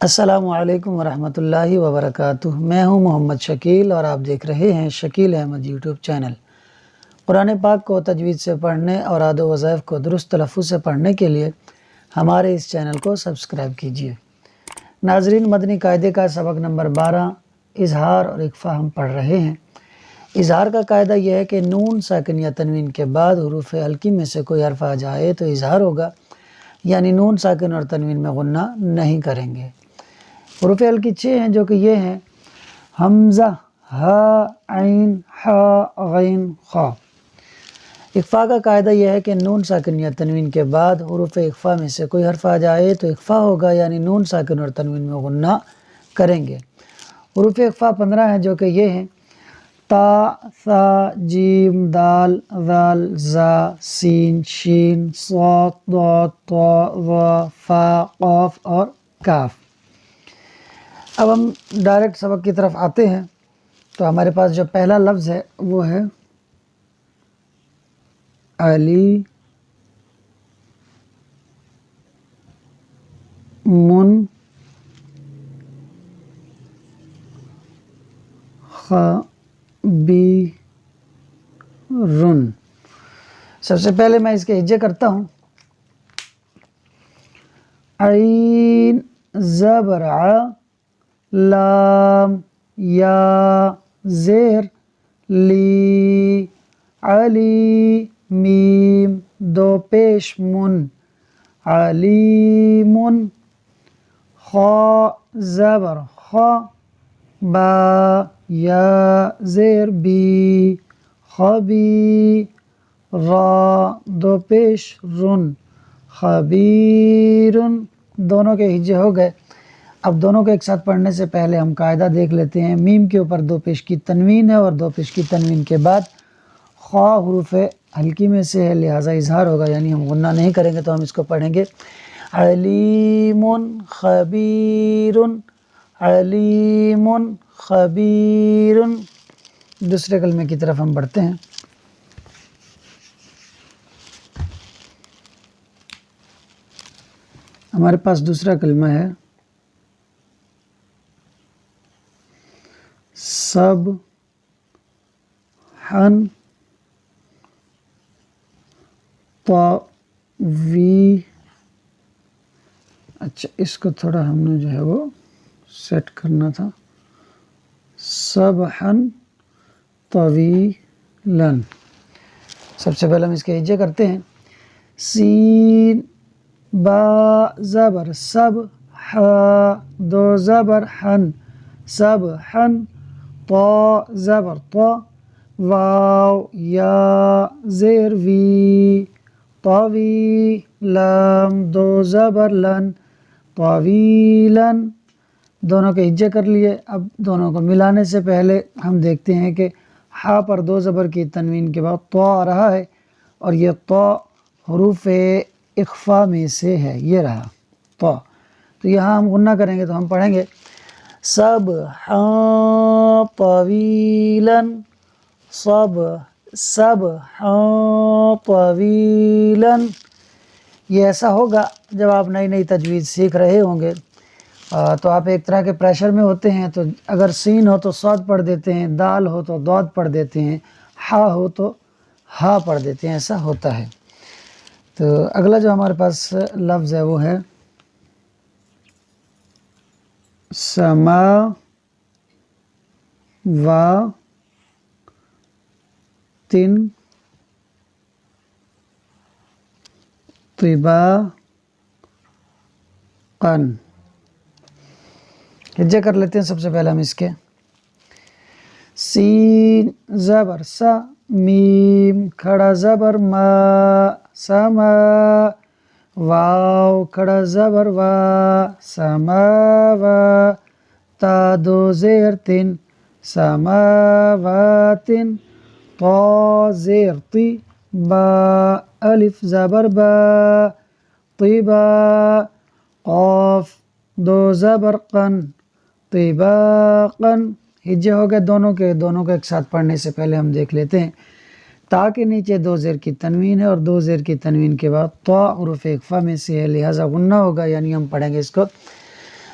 السلام علیکم ورحمۃ اللہ وبرکاتہ۔ میں ہوں محمد شکیل اور آپ دیکھ رہے ہیں شکیل احمد یوٹیوب چینل۔ قرآن پاک کو تجوید سے پڑھنے اور اعداد و وظائف کو درست تلفظ سے پڑھنے کے لیے ہمارے اس چینل کو سبسکرائب کیجیے۔ ناظرین، مدنی قاعدے کا سبق نمبر 12 اظہار اور اخفاء ہم پڑھ رہے ہیں۔ اظہار کا قاعدہ یہ ہے کہ نون ساکن یا تنوین کے بعد حروف حلقی میں سے کوئی حرف آ جائے تو اظہار ہوگا، یعنی نون ساکن اور تنوین میں غنہ نہیں کریں گے۔ حروف حلقی 6 ہیں جو کہ یہ ہیں: حمزہ، ہا، عین، حا، غین، خا۔ اخفاء کا قاعدہ یہ ہے کہ نون ساکن یا تنوین کے بعد حروف اخفاء میں سے کوئی حرف آ جائے تو اخفاء ہوگا، یعنی نون ساکن اور تنوین میں غنہ کریں گے۔ حروف اخفاء 15 ہیں جو کہ یہ ہیں: تا، ثا، جیم، دال، ذال، زا، سین، شین، صاد، ضاد، طا، ظا، فا، قاف اور کاف۔ اب ہم ڈائریکٹ سبق کی طرف آتے ہیں۔ تو ہمارے پاس جو پہلا لفظ ہے وہ ہے علی من خبیرن۔ سب سے پہلے میں اس کے ہجے کرتا ہوں۔ عین زبر ع، لام یا زیر لی، علی میم دو پیش من، علیمن، خا زبر خا، با یا زیر بی، خبی، را دو پیش رن، خبیرن۔ دونوں کے ہجے ہو گئے۔ اب دونوں کو ایک ساتھ پڑھنے سے پہلے ہم قاعدہ دیکھ لیتے ہیں۔ میم کے اوپر دو پیش کی تنوین ہے اور دو پیش کی تنوین کے بعد خا حروف حلقی میں سے ہے، لہٰذا اظہار ہوگا، یعنی ہم غنہ نہیں کریں گے۔ تو ہم اس کو پڑھیں گے علیم خبیر، علیم خبیر۔ دوسرے کلمے کی طرف ہم بڑھتے ہیں۔ ہمارے پاس دوسرا کلمہ ہے سب حن طوی۔ اچھا، اس کو تھوڑا ہم نے جو ہے وہ سیٹ کرنا تھا۔ سبحن طویلن۔ سب سے پہلے ہم اس کے ہجے کرتے ہیں۔ سین با زبر سب، ہا دو زبر حن، سب حن، طا زبر طا، واو یا زیر وی، طوی، لام دو زبر لن، طویلن۔ دونوں کے ہجے کر لیے۔ اب دونوں کو ملانے سے پہلے ہم دیکھتے ہیں کہ ہا پر دو زبر کی تنوین کے بعد طا آ رہا ہے، اور یہ طا حروف اخفاء میں سے ہے، یہ رہا طا۔ تو یہاں ہم غنہ کریں گے، تو ہم پڑھیں گے سبحا طویلاً، سبحا طویلاً۔ یہ ایسا ہوگا جب آپ نئی نئی تجوید سیکھ رہے ہوں گے تو آپ ایک طرح کے پریشر میں ہوتے ہیں، تو اگر سین ہو تو صاد پڑھ دیتے ہیں، دال ہو تو ضاد پڑھ دیتے ہیں، ہا ہو تو ہا پڑھ دیتے ہیں، ایسا ہوتا ہے۔ تو اگلا جو ہمارے پاس لفظ ہے وہ ہے سما و تن طباقن۔ ہجے کر لیتے ہیں۔ سب سے پہلے ہم اس کے سین زبر سا، میم کھڑا زبر ما، سما، واو کھڑا زبر وا، سماوا، تا دو زیر تن، سماواتن، طا زیر طی، با الف زبر با، طبا، قاف دو زبر قن، طباقن۔ ہجے ہو گئے دونوں کے ایک ساتھ پڑھنے سے پہلے ہم دیکھ لیتے ہیں۔ تا کے نیچے دو زیر کی تنوین ہے اور دو زیر کی تنوین کے بعد طا حروف اخفاء میں سے ہے، لہٰذا غنہ ہوگا، یعنی ہم پڑھیں گے اس کو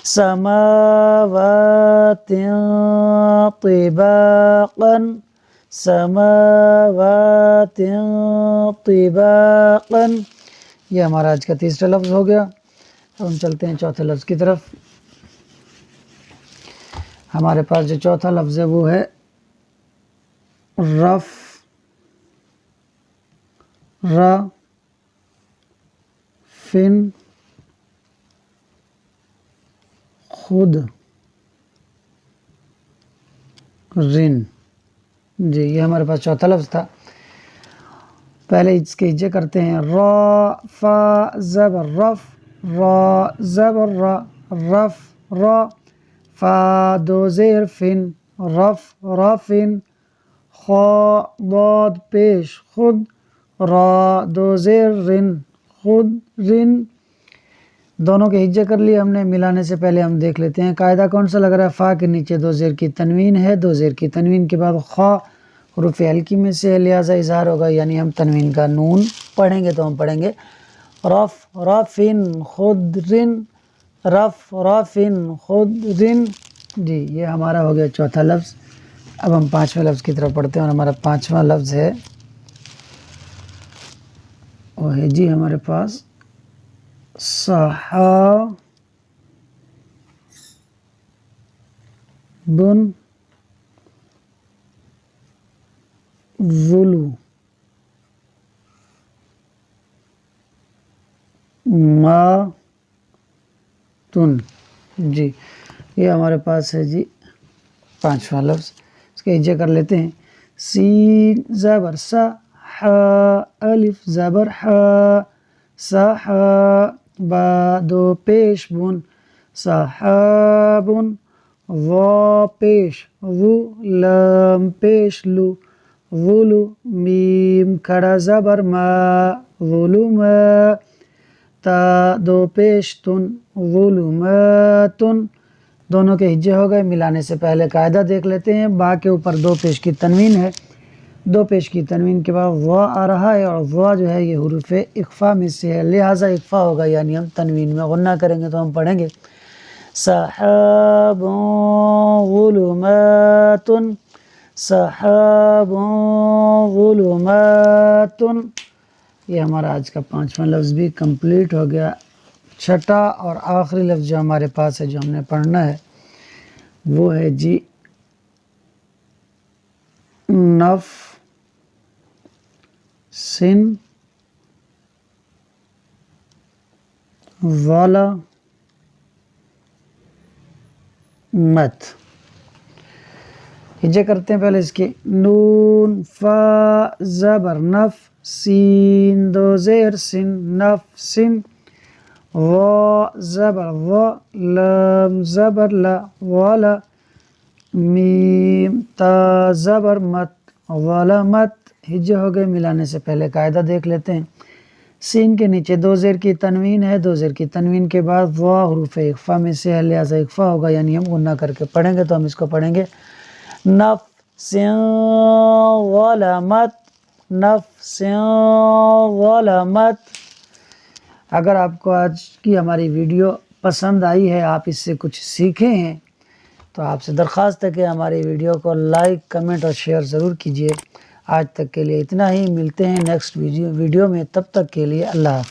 سماوات طباقا سماوات طباقا، یہ ہمارا آج کا تیسرا لفظ ہو گیا۔ ہم چلتے ہیں چوتھے لفظ کی طرف۔ ہمارے پاس جو چوتھا لفظ ہے وہ ہے رف فن خود رن، جی یہ ہمارے پاس چوتھا لفظ تھا۔ پہلے اس کے ہجے کرتے ہیں، را فا زبر رف، را زبر را رف را، فا دو زیر فن رف رافن، خا ضاد پیش خود، را دو زیر رن خود رن۔ دونوں کے ہجے کر لیے ہم نے، ملانے سے پہلے ہم دیکھ لیتے ہیں قاعدہ کون سا لگ رہا ہے۔ فا کے نیچے دو زیر کی تنوین ہے، دو زیر کی تنوین کے بعد خا حروف ہلکی میں سے ہے، لہٰذا اظہار ہوگا، یعنی ہم تنوین کا نون پڑھیں گے تو ہم پڑھیں گے رف رافن خدرن، رف رافن خدرن۔ جی یہ ہمارا ہو گیا چوتھا لفظ۔ اب ہم پانچویں لفظ کی طرف پڑھتے ہیں، اور ہمارا پانچواں لفظ ہے وہ ہے جی ہمارے پاس صحابن ظلماتن، جی یہ ہمارے پاس ہے جی پانچواں لفظ۔ اس کے ہجے کر لیتے ہیں، سین زبر سا، حا الف زبر حا، سحا با دو پیش بن، سحابن، وا پیش وو، لام پیش لو، ظلو، میم کھڑا زبر ما، ظلما، تا دو پیش تن، ظلماتن۔ دونوں کے ہجے ہو گئے، ملانے سے پہلے قاعدہ دیکھ لیتے ہیں۔ با کے اوپر دو پیش کی تنوین ہے، دو پیش کی تنوین کے بعد وا آ رہا ہے، اور وا جو ہے یہ حروف اخفا میں سے ہے، لہٰذا اخفا ہوگا، یعنی ہم تنوین میں غنہ کریں گے تو ہم پڑھیں گے سحاب ظلمات، سحاب ظلمات۔ یہ ہمارا آج کا پانچواں لفظ بھی کمپلیٹ ہو گیا۔ چھٹا اور آخری لفظ جو ہمارے پاس ہے، جو ہم نے پڑھنا ہے، وہ ہے جی نف سن والا مت۔ ہجے کرتے ہیں پہلے اس کے، نون فا زبر نف، سین دو زیر سن نف سن، وا زبر وا، لام زبر لا والا، میم تا زبر مت ظلمت۔ ہجے ہو گئے، ملانے سے پہلے قاعدہ دیکھ لیتے ہیں۔ سین کے نیچے دو زیر کی تنوین ہے، دو زیر کی تنوین کے بعد وا حروف اخفا میں سے ہے، لہٰذا اخفا ہوگا، یعنی ہم غنہ کر کے پڑھیں گے تو ہم اس کو پڑھیں گے نفس ظلمت، نفس ظلمت۔ اگر آپ کو آج کی ہماری ویڈیو پسند آئی ہے، آپ اس سے کچھ سیکھے ہیں، تو آپ سے درخواست ہے کہ ہماری ویڈیو کو لائک کمنٹ اور شیئر ضرور کیجیے۔ آج تک کے لیے اتنا ہی، ملتے ہیں نیکسٹ ویڈیو میں، تب تک کے لیے اللہ حافظ۔